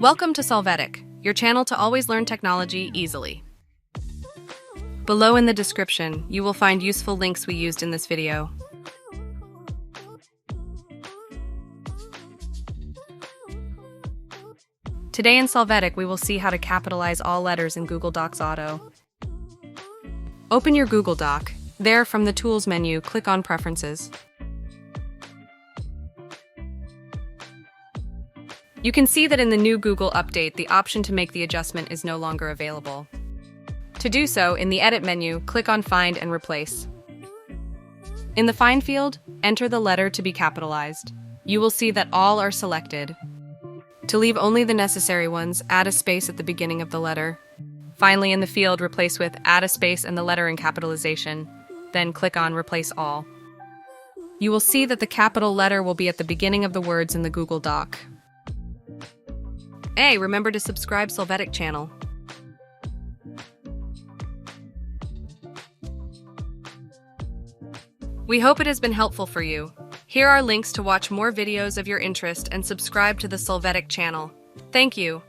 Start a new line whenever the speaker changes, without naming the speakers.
Welcome to Solvetic, your channel to always learn technology easily. Below in the description, you will find useful links we used in this video. Today in Solvetic, we will see how to capitalize all letters in Google Docs Auto. Open your Google Doc. There, from the Tools menu, click on Preferences. You can see that in the new Google update, the option to make the adjustment is no longer available. To do so, in the Edit menu, click on Find and Replace. In the Find field, enter the letter to be capitalized. You will see that all are selected. To leave only the necessary ones, add a space at the beginning of the letter. Finally, in the field, replace with add a space and the letter in capitalization. Then click on Replace All. You will see that the capital letter will be at the beginning of the words in the Google Doc. Hey, remember to subscribe Solvetic channel. We hope it has been helpful for you. Here are links to watch more videos of your interest and subscribe to the Solvetic channel. Thank you.